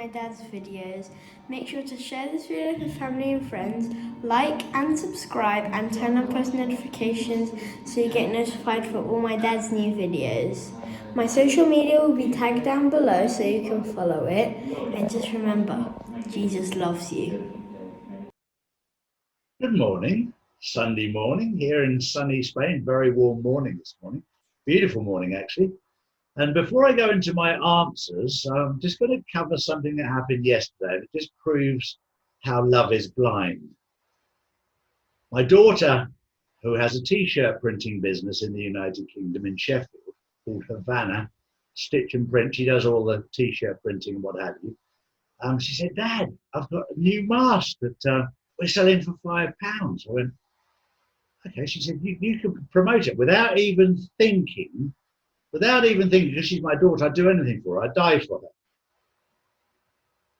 my dad's videos. Make sure to share this video with family and friends, like and subscribe, and turn on post notifications so you get notified for all my dad's new videos. My social media will be tagged down below so you can follow it. And just remember, Jesus loves you. Good morning, Sunday morning here in sunny Spain. Very warm morning this morning. Beautiful morning, actually. And before I go into my answers, I'm just going to cover something that happened yesterday that just proves how love is blind. My daughter, who has a t-shirt printing business in the United Kingdom in Sheffield called Havana Stitch and Print, she does all the t-shirt printing and what have you. She said, "Dad, I've got a new mask that we're selling for £5." I went, okay. She said, you can promote it without even thinking, because she's my daughter, I'd do anything for her, I'd die for her.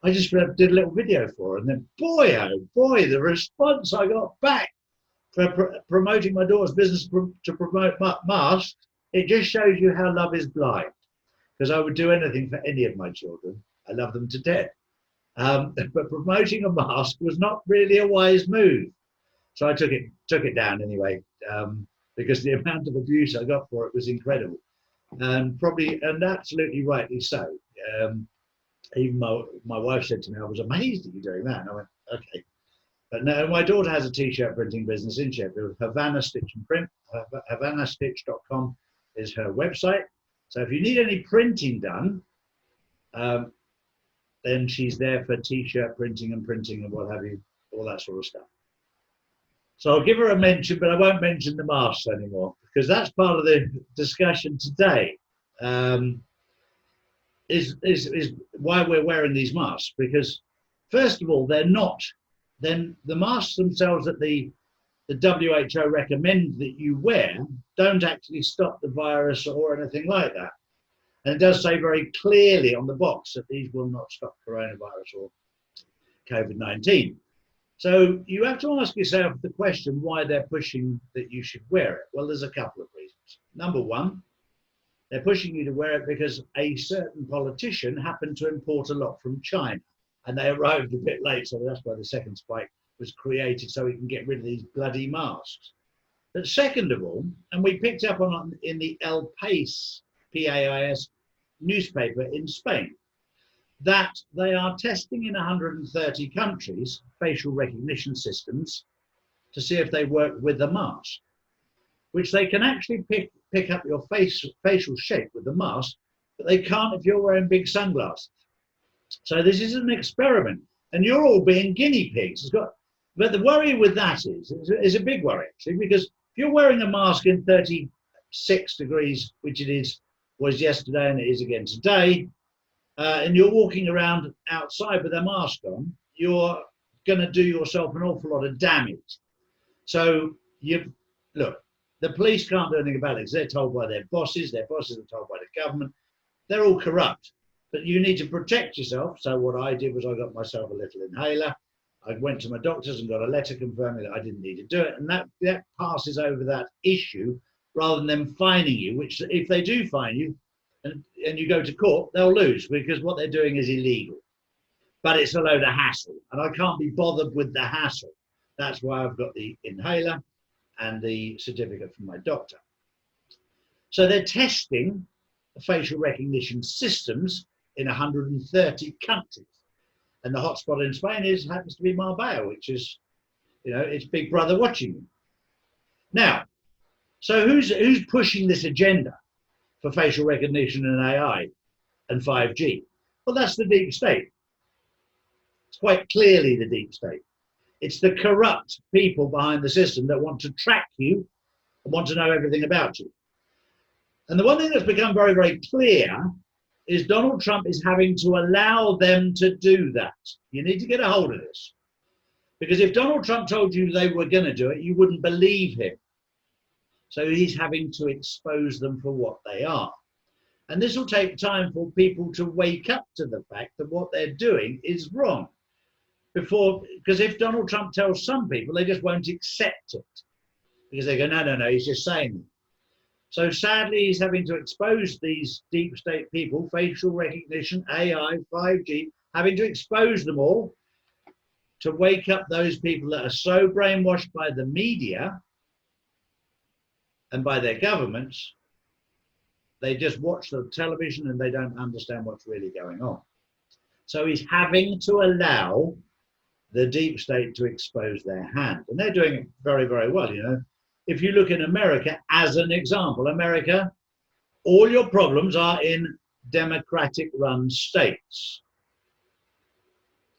I just did a little video for her, and then boy, oh boy, the response I got back for promoting my daughter's business to promote masks. It just shows you how love is blind, because I would do anything for any of my children. I love them to death. But promoting a mask was not really a wise move. So I took it down anyway, because the amount of abuse I got for it was incredible, and absolutely rightly so. Even my wife said to me, "I was amazed at you doing that." And I went, "Okay." But no, my daughter has a t-shirt printing business in Sheffield, Havana Stitch and Print. HavanaStitch.com is her website. So if you need any printing done, then she's there for t-shirt printing and what have you, all that sort of stuff. So I'll give her a mention, but I won't mention the masks anymore, because that's part of the discussion today. Is why we're wearing these masks, because first of all, they're not. Then the masks themselves that the WHO recommend that you wear don't actually stop the virus or anything like that. And it does say very clearly on the box that these will not stop coronavirus or COVID-19. So you have to ask yourself the question why they're pushing that you should wear it. Well, there's a couple of reasons. Number one, they're pushing you to wear it because a certain politician happened to import a lot from China, and they arrived a bit late, so that's why the second spike was created, so we can get rid of these bloody masks. But second of all, and we picked up on it in the El País, PAIS newspaper in Spain, that they are testing in 130 countries facial recognition systems to see if they work with the mask, which they can actually pick up your facial shape with the mask, but they can't if you're wearing big sunglasses. So this is an experiment, and you're all being guinea pigs. But the worry with that is a big worry, actually, because if you're wearing a mask in 36 degrees, which was yesterday and it is again today, and you're walking around outside with a mask on, you're going to do yourself an awful lot of damage. So look, the police can't do anything about it because they're told by their bosses are told by the government. They're all corrupt, but you need to protect yourself. So what I did was I got myself a little inhaler. I went to my doctors and got a letter confirming that I didn't need to do it. And that passes over that issue rather than them fining you, which if they do fine you and you go to court, they'll lose because what they're doing is illegal. But it's a load of hassle, and I can't be bothered with the hassle. That's why I've got the inhaler and the certificate from my doctor. So they're testing the facial recognition systems in 130 countries. And the hotspot in Spain happens to be Marbella, which is, it's Big Brother watching you. Now, so who's pushing this agenda for facial recognition and AI and 5G? Well, that's the deep state. It's quite clearly the deep state. It's the corrupt people behind the system that want to track you and want to know everything about you. And the one thing that's become very, very clear is Donald Trump is having to allow them to do that. You need to get a hold of this. Because if Donald Trump told you they were going to do it, you wouldn't believe him. So he's having to expose them for what they are. And this will take time for people to wake up to the fact that what they're doing is wrong. Because if Donald Trump tells some people, they just won't accept it. Because they go, no, he's just saying it. So sadly, he's having to expose these deep state people, facial recognition, AI, 5G, having to expose them all to wake up those people that are so brainwashed by the media and by their governments, they just watch the television and they don't understand what's really going on. So he's having to allow the deep state to expose their hand. And they're doing it very, very well. You know, if you look in America as an example, America, all your problems are in democratic run states.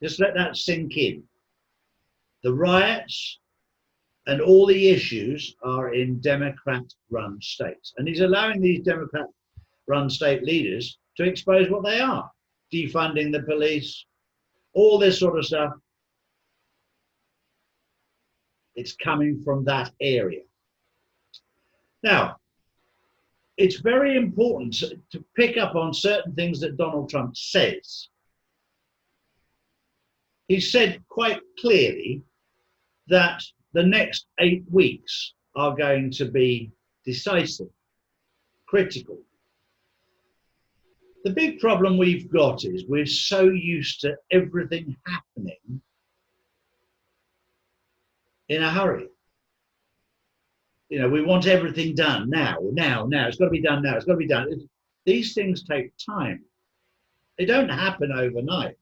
Just let that sink in. The riots and all the issues are in Democrat-run states. And he's allowing these Democrat-run state leaders to expose what they are. Defunding the police, all this sort of stuff. It's coming from that area. Now, it's very important to pick up on certain things that Donald Trump says. He said quite clearly that the next 8 weeks are going to be decisive, critical. The big problem we've got is we're so used to everything happening in a hurry. You know, we want everything done now. It's got to be done now. It's got to be done. These things take time. They don't happen overnight.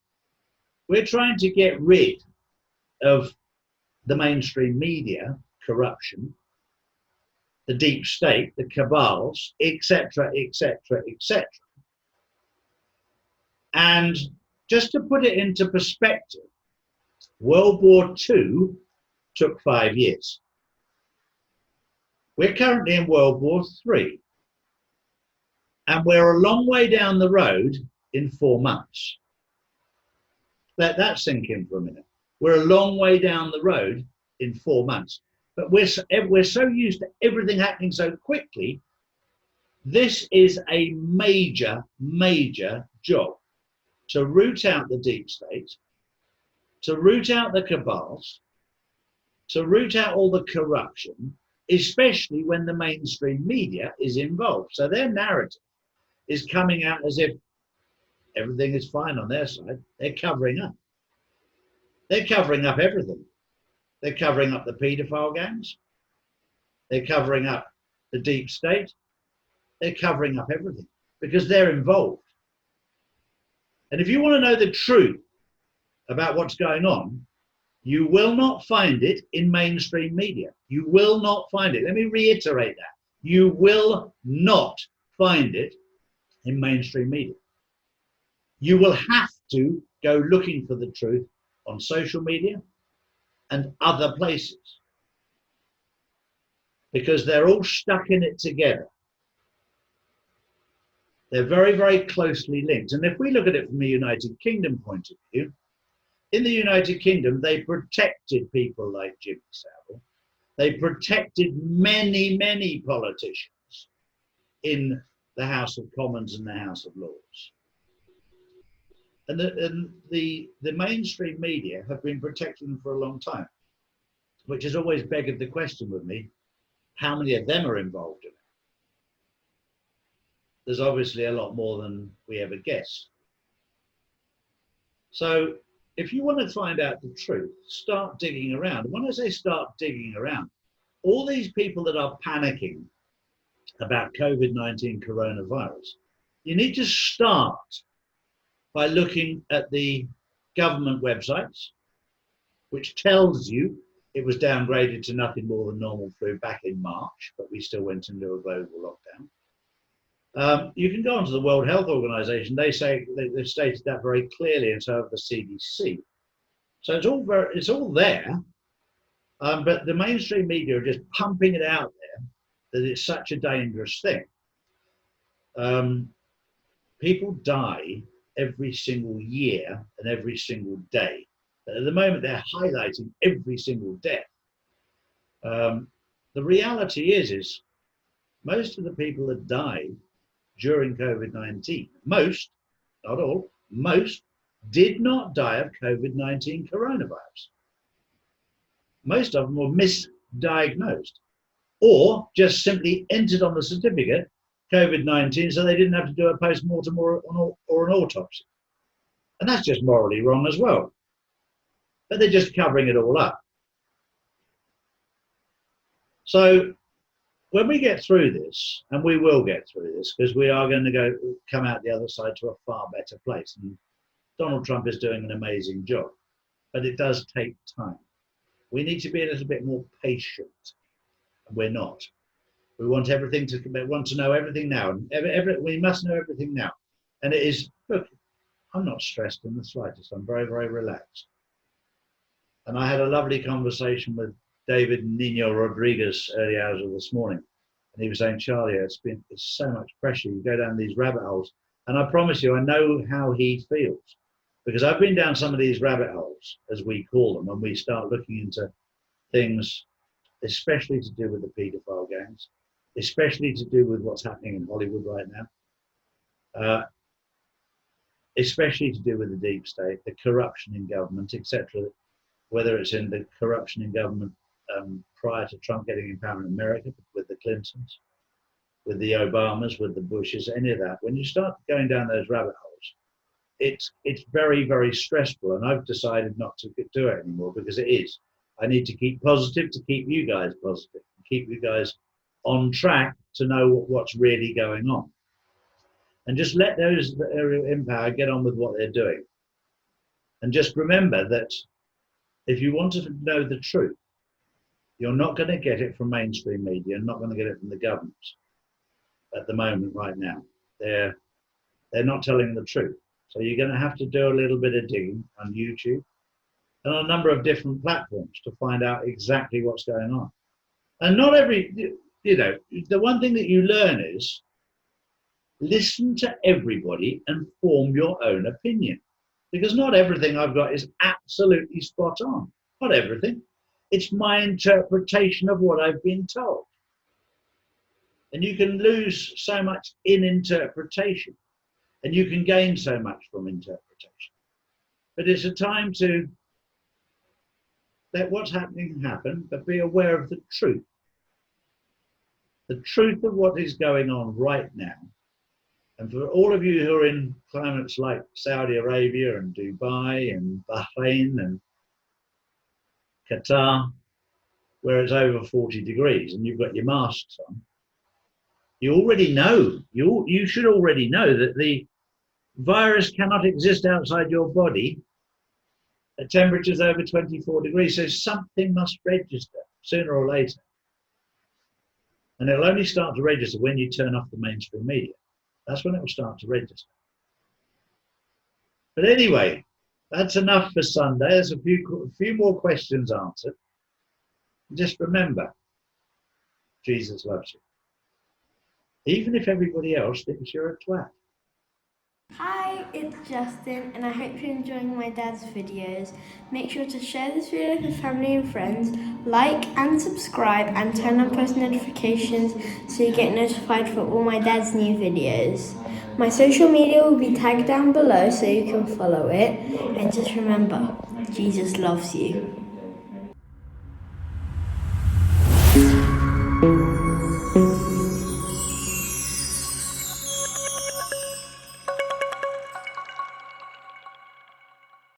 We're trying to get rid of the mainstream media, corruption, the deep state, the cabals, etc., etc., etc. And just to put it into perspective, World War II took 5 years. We're currently in World War III, and we're a long way down the road in 4 months. Let that sink in for a minute. We're a long way down the road in 4 months, but we're so used to everything happening so quickly. This is a major, major job to root out the deep state, to root out the cabals, to root out all the corruption, especially when the mainstream media is involved. So their narrative is coming out as if everything is fine on their side. They're covering up. They're covering up everything. They're covering up the paedophile gangs. They're covering up the deep state. They're covering up everything because they're involved. And if you want to know the truth about what's going on, you will not find it in mainstream media. You will not find it. Let me reiterate that. You will not find it in mainstream media. You will have to go looking for the truth on social media and other places because they're all stuck in it together. They're very, very closely linked. And if we look at it from the United Kingdom point of view, in the United Kingdom, they protected people like Jimmy Savile. They protected many, many politicians in the House of Commons and the House of Lords. And the mainstream media have been protecting them for a long time, which has always begged the question with me, how many of them are involved in it? There's obviously a lot more than we ever guessed. So if you want to find out the truth, start digging around. And when I say start digging around, all these people that are panicking about COVID-19 coronavirus, you need to start by looking at the government websites, which tells you it was downgraded to nothing more than normal flu back in March, but we still went into a global lockdown. You can go onto the World Health Organization. They say they've stated that very clearly, and so have the CDC. So it's all there, but the mainstream media are just pumping it out there that it's such a dangerous thing. People die every single year and every single day. But at the moment, they're highlighting every single death. The reality is most of the people that died during COVID-19, most, not all, most did not die of COVID-19 coronavirus. Most of them were misdiagnosed or just simply entered on the certificate COVID-19 so they didn't have to do a post-mortem or an autopsy. And that's just morally wrong as well. But they're just covering it all up. So when we get through this, and we will get through this, because we are going to come out the other side to a far better place. And Donald Trump is doing an amazing job, but it does take time. We need to be a little bit more patient, and we're not. We want to know everything now, and we must know everything now. And it is, look, I'm not stressed in the slightest. I'm very, very relaxed. And I had a lovely conversation with David Nino Rodriguez early hours of this morning. And he was saying, Charlie, it's so much pressure. You go down these rabbit holes. And I promise you, I know how he feels. Because I've been down some of these rabbit holes, as we call them, when we start looking into things, especially to do with the paedophile gangs, especially to do with what's happening in Hollywood right now, especially to do with the deep state, the corruption in government, etc., whether it's in the corruption in government prior to Trump getting in power in America, with the Clintons, with the Obamas, with the Bushes, any of that. When you start going down those rabbit holes, it's very, very stressful. And I've decided not to do it anymore because it is. I need to keep positive to keep you guys positive, keep you guys on track to know what's really going on. And just let those that are in power get on with what they're doing. And just remember that if you want to know the truth, you're not going to get it from mainstream media. You're not going to get it from the government at the moment right now. They're not telling the truth. So you're going to have to do a little bit of digging on YouTube and on a number of different platforms to find out exactly what's going on. And not every, the one thing that you learn is listen to everybody and form your own opinion. Because not everything I've got is absolutely spot on. Not everything. It's my interpretation of what I've been told. And you can lose so much in interpretation, and you can gain so much from interpretation. But it's a time to let what's happening happen, but be aware of the truth. The truth of what is going on right now. And for all of you who are in climates like Saudi Arabia and Dubai and Bahrain and Qatar, where it's over 40 degrees and you've got your masks on, you already know, you should already know that the virus cannot exist outside your body at temperatures over 24 degrees. So something must register sooner or later. And it'll only start to register when you turn off the mainstream media. That's when it will start to register. But anyway, that's enough for Sunday. There's a few more questions answered. Just remember, Jesus loves you. Even if everybody else thinks you're a twat. Hi, it's Justin, and I hope you're enjoying my dad's videos. Make sure to share this video with family and friends, like and subscribe, and turn on post notifications so you get notified for all my dad's new videos. My social media will be tagged down below so you can follow it. And just remember, Jesus loves you.